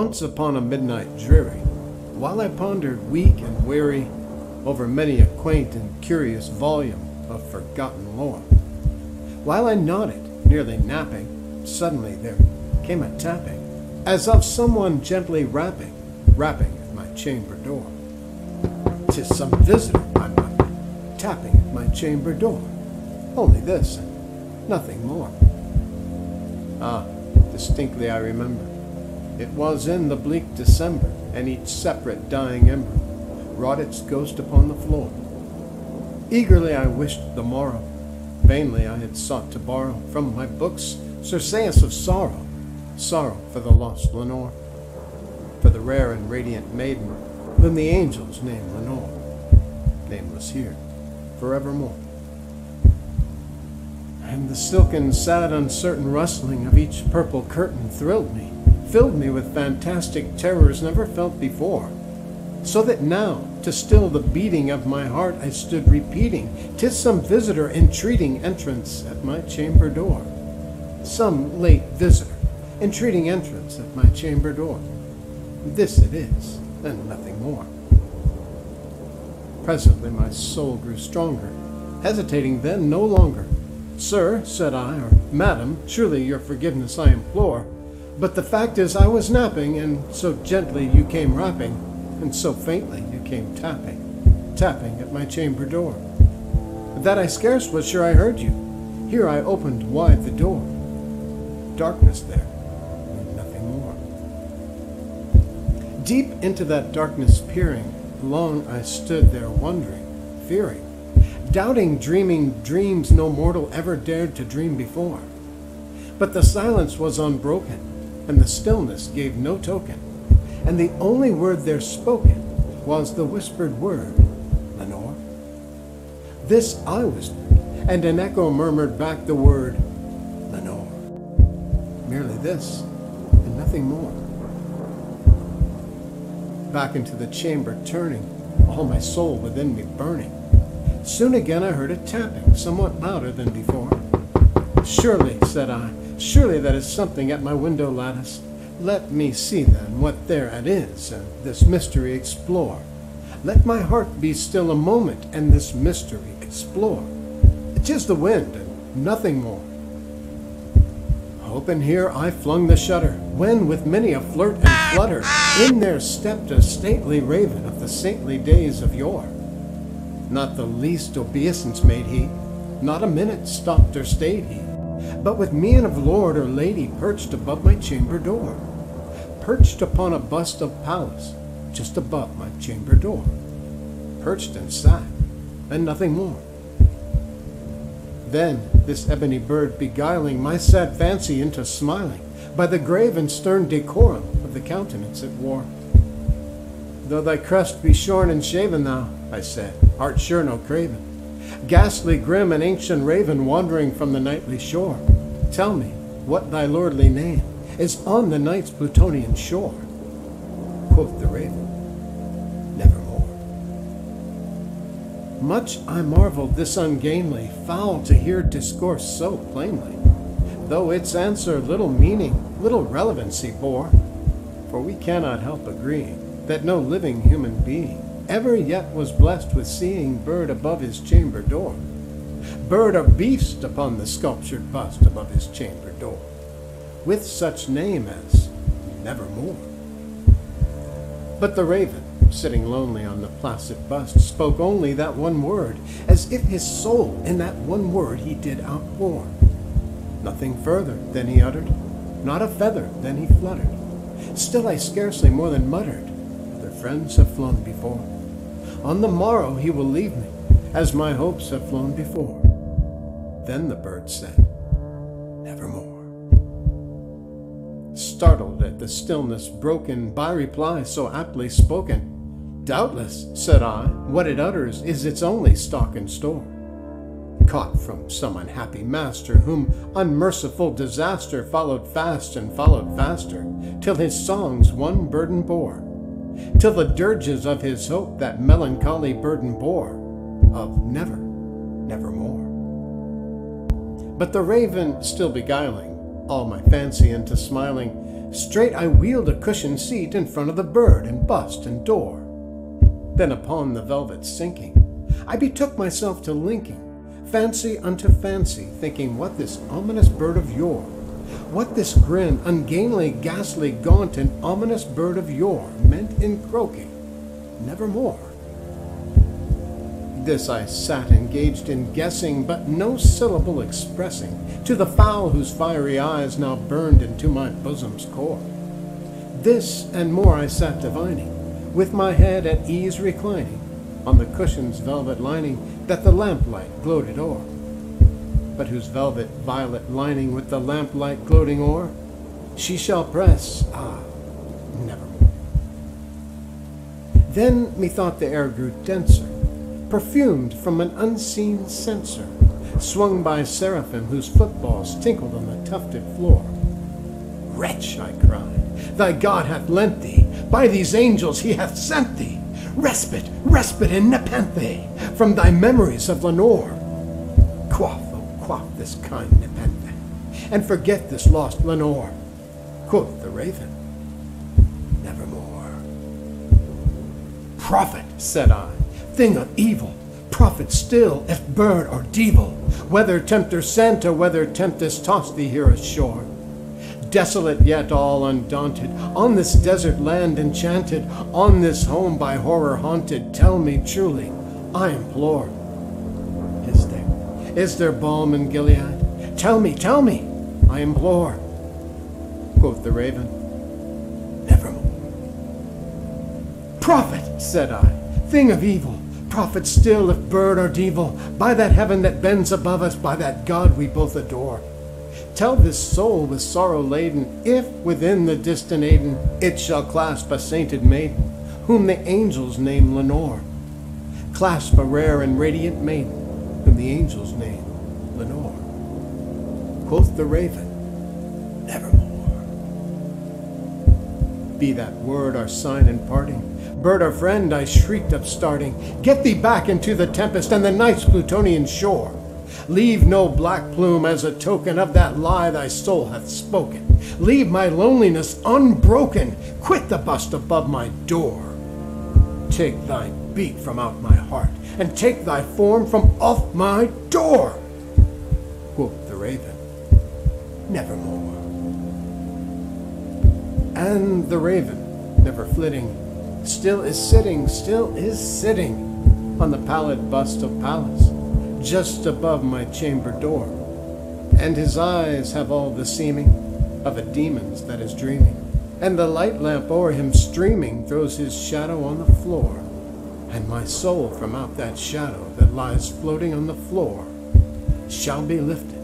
Once upon a midnight dreary, while I pondered weak and weary over many a quaint and curious volume of forgotten lore, while I nodded, nearly napping, suddenly there came a tapping, as of someone gently rapping at my chamber door. 'Tis some visitor, I muttered, tapping at my chamber door. Only this, and nothing more. Ah, distinctly I remember. It was in the bleak December, and each separate dying ember wrought its ghost upon the floor. Eagerly I wished the morrow. Vainly I had sought to borrow from my books surcease of sorrow, sorrow for the lost Lenore, for the rare and radiant maiden whom the angels name Lenore, nameless here forevermore. And the silken, sad, uncertain rustling of each purple curtain thrilled me, filled me with fantastic terrors never felt before, so that now, to still the beating of my heart, I stood repeating, 'tis some visitor entreating entrance at my chamber door. Some late visitor entreating entrance at my chamber door. This it is, and nothing more. Presently my soul grew stronger, hesitating then no longer. Sir, said I, or madam, surely your forgiveness I implore, but the fact is I was napping, and so gently you came rapping, and so faintly you came tapping at my chamber door, that I scarce was sure I heard you. Here I opened wide the door. Darkness there, and nothing more. Deep into that darkness peering, long I stood there wondering, fearing, doubting, dreaming dreams no mortal ever dared to dream before. But the silence was unbroken, and the stillness gave no token, and the only word there spoken was the whispered word, Lenore. This I whispered, and an echo murmured back the word, Lenore. Merely this, and nothing more. Back into the chamber turning, all my soul within me burning. Soon again I heard a tapping, somewhat louder than before. Surely, said I, surely that is something at my window lattice. Let me see then what thereat is, and this mystery explore. Let my heart be still a moment, and this mystery explore. 'Tis the wind, and nothing more. Open here I flung the shutter, when with many a flirt and flutter, in there stepped a stately raven of the saintly days of yore. Not the least obeisance made he, not a minute stopped or stayed he, but with mien of lord or lady perched above my chamber door, perched upon a bust of Pallas, just above my chamber door, perched and sat, and nothing more. Then this ebony bird beguiling my sad fancy into smiling, by the grave and stern decorum of the countenance it wore. Though thy crest be shorn and shaven thou, I said, art sure no craven, ghastly grim and ancient raven wandering from the nightly shore. Tell me what thy lordly name is on the night's Plutonian shore. Quoth the raven, nevermore. Much I marveled this ungainly fowl to hear discourse so plainly, though its answer little meaning, little relevancy bore, for we cannot help agreeing that no living human being ever yet was blessed with seeing bird above his chamber door, bird or beast upon the sculptured bust above his chamber door, with such name as Nevermore. But the raven, sitting lonely on the placid bust, spoke only that one word, as if his soul in that one word he did outpour. Nothing further than he uttered, not a feather than he fluttered. Still I scarcely more than muttered, other friends have flown before. On the morrow he will leave me, as my hopes have flown before. Then the bird said, nevermore. Startled at the stillness broken by reply so aptly spoken, doubtless, said I, what it utters is its only stock and store, caught from some unhappy master, whom unmerciful disaster followed fast and followed faster, till his songs one burden bore, till the dirges of his hope that melancholy burden bore, of nevermore. But the raven, still beguiling, all my fancy into smiling, straight I wheeled a cushioned seat in front of the bird and bust and door. Then upon the velvet sinking, I betook myself to linking fancy unto fancy, thinking what this ominous bird of yore, what this grin, ungainly, ghastly, gaunt, and ominous bird of yore meant in croaking, nevermore. This I sat engaged in guessing, but no syllable expressing to the fowl whose fiery eyes now burned into my bosom's core. This and more I sat divining, with my head at ease reclining on the cushion's velvet lining that the lamplight gloated o'er, but whose velvet violet lining with the lamplight gloating o'er she shall press, nevermore. Then methought the air grew denser, perfumed from an unseen censer, swung by seraphim whose footballs tinkled on the tufted floor. Wretch, I cried, thy God hath lent thee, by these angels he hath sent thee, respite, respite in Nepenthe, from thy memories of Lenore. Quaff, oh quaff this kind Nepenthe, and forget this lost Lenore. Quoth the raven, nevermore. Prophet, said I, thing of evil, prophet still, if bird or devil, whether tempter sent or whether tempest tossed thee here ashore. Desolate yet all undaunted, on this desert land enchanted, on this home by horror haunted, tell me truly, I implore, is there balm in Gilead? Tell me, I implore. Quoth the raven, nevermore. Prophet, said I, thing of evil, prophet still, if bird or devil, by that heaven that bends above us, by that God we both adore. Tell this soul with sorrow laden, if within the distant Aden it shall clasp a sainted maiden, whom the angels name Lenore. Clasp a rare and radiant maiden, whom the angels name Lenore. Quoth the raven, nevermore. Be that word our sign in parting, bird or friend, I shrieked upstarting, get thee back into the tempest and the night's Plutonian shore. Leave no black plume as a token of that lie thy soul hath spoken. Leave my loneliness unbroken. Quit the bust above my door. Take thy beak from out my heart, and take thy form from off my door. Quoth the raven, nevermore. And the raven, never flitting, still is sitting on the pallid bust of Pallas, just above my chamber door, and his eyes have all the seeming of a demon's that is dreaming, and the light lamp o'er him streaming throws his shadow on the floor, and my soul from out that shadow that lies floating on the floor shall be lifted